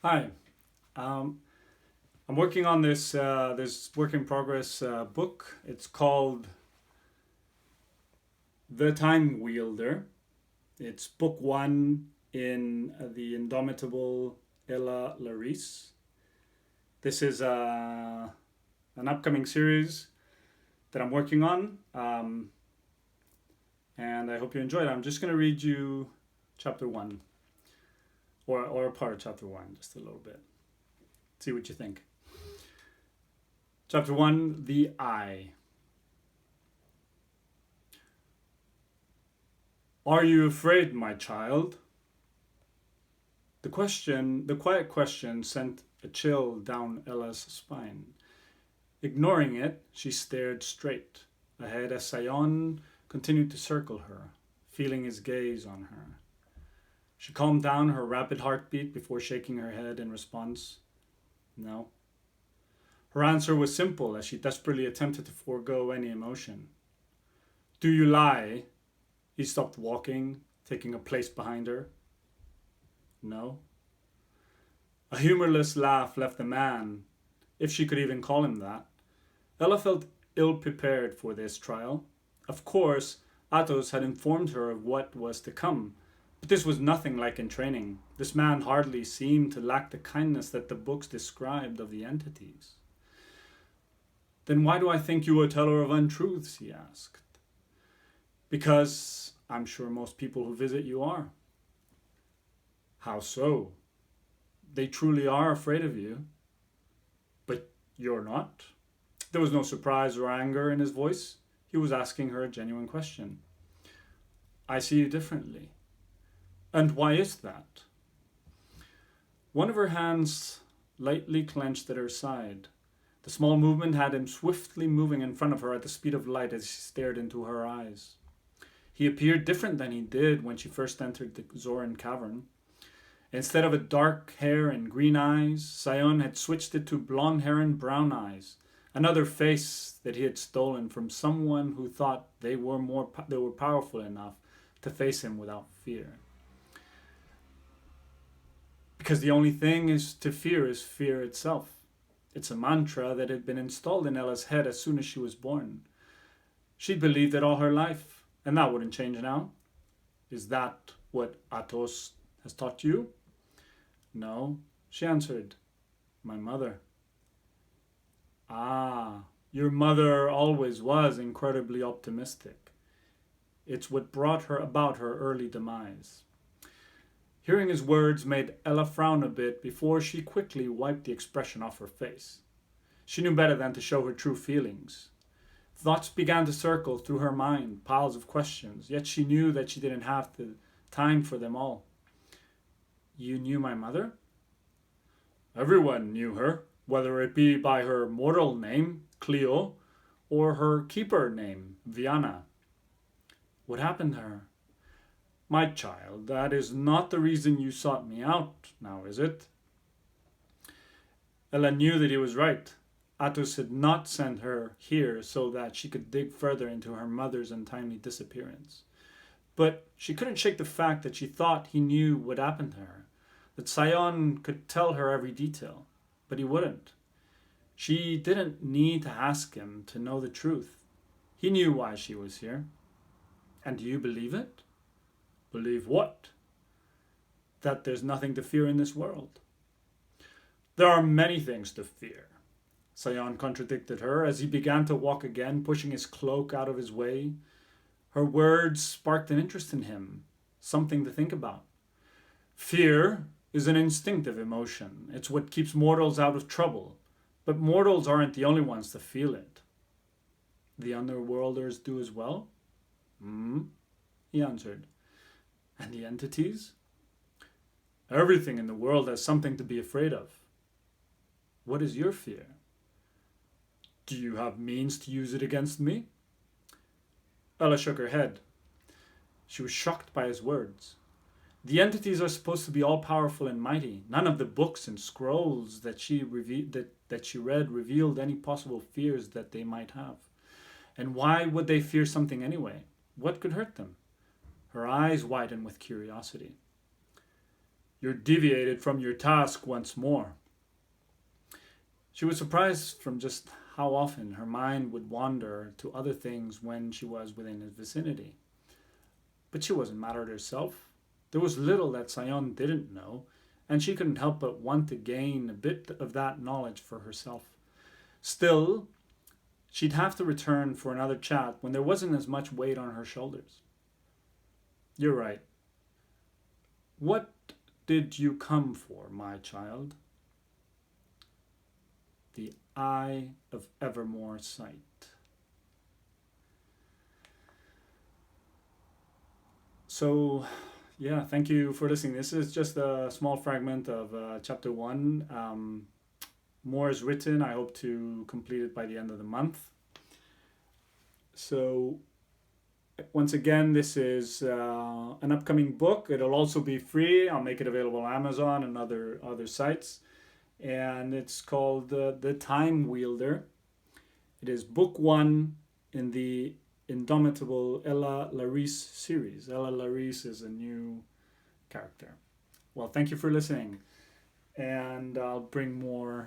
Hi, I'm working on this work in progress book. It's called The Time Wielder. It's book one in the Indomitable Larisse. This is an upcoming series that I'm working on, and I hope you enjoy it. I'm just going to read you chapter one, or a part of chapter one, just a little bit. See what you think. Chapter 1, The Eye. Are you afraid, my child? The quiet question sent a chill down Ella's spine. Ignoring it, she stared straight ahead as Sion continued to circle her, feeling his gaze on her. She calmed down her rapid heartbeat before shaking her head in response. No. Her answer was simple as she desperately attempted to forego any emotion. Do you lie? He stopped walking, taking a place behind her. No. A humorless laugh left the man, if she could even call him that. Ella felt ill-prepared for this trial. Of course, Athos had informed her of what was to come, but this was nothing like in training. This man hardly seemed to lack the kindness that the books described of the entities. Then why do I think you a teller of untruths? He asked. Because I'm sure most people who visit you are. How so? They truly are afraid of you. But you're not? There was no surprise or anger in his voice. He was asking her a genuine question. I see you differently. And why is that? One of her hands lightly clenched at her side. The small movement had him swiftly moving in front of her at the speed of light as he stared into her eyes. He appeared different than he did when she first entered the Zoran cavern. Instead of a dark hair and green eyes, Sion had switched it to blonde hair and brown eyes, another face that he had stolen from someone who thought they were powerful enough to face him without fear. Because the only thing is fear itself. It's a mantra that had been installed in Ella's head as soon as she was born. She'd believed it all her life, and that wouldn't change now. Is that what Athos has taught you? No, she answered. My mother. Ah, your mother always was incredibly optimistic. It's what brought her about her early demise. Hearing his words made Ella frown a bit before she quickly wiped the expression off her face. She knew better than to show her true feelings. Thoughts began to circle through her mind, piles of questions, yet she knew that she didn't have the time for them all. You knew my mother? Everyone knew her, whether it be by her mortal name, Cleo, or her keeper name, Viana. What happened to her? My child, that is not the reason you sought me out, now is it? Ella knew that he was right. Athos had not sent her here so that she could dig further into her mother's untimely disappearance. But she couldn't shake the fact that she thought he knew what happened to her, that Sion could tell her every detail, but he wouldn't. She didn't need to ask him to know the truth. He knew why she was here. And do you believe it? Believe what? That there's nothing to fear in this world. There are many things to fear. Sion contradicted her as he began to walk again, pushing his cloak out of his way. Her words sparked an interest in him, something to think about. Fear is an instinctive emotion. It's what keeps mortals out of trouble. But mortals aren't the only ones to feel it. The Underworlders do as well? He answered. And the entities? Everything in the world has something to be afraid of. What is your fear? Do you have means to use it against me? Ella shook her head. She was shocked by his words. The entities are supposed to be all-powerful and mighty. None of the books and scrolls that she read revealed any possible fears that they might have. And why would they fear something anyway? What could hurt them? Her eyes widened with curiosity. You're deviated from your task once more. She was surprised from just how often her mind would wander to other things when she was within his vicinity. But she wasn't mad at herself. There was little that Sion didn't know, and she couldn't help but want to gain a bit of that knowledge for herself. Still, she'd have to return for another chat when there wasn't as much weight on her shoulders. You're right. What did you come for, my child? The Eye of Evermore Sight. So, yeah, thank you for listening. This is just a small fragment of chapter 1. More is written. I hope to complete it by the end of the month. So, once again, this is an upcoming book. It'll also be free. I'll make it available on Amazon and other sites. And it's called The Time Wielder. It is book 1 in the Indomitable Larisse series. Larisse is a new character. Well, thank you for listening. And I'll bring more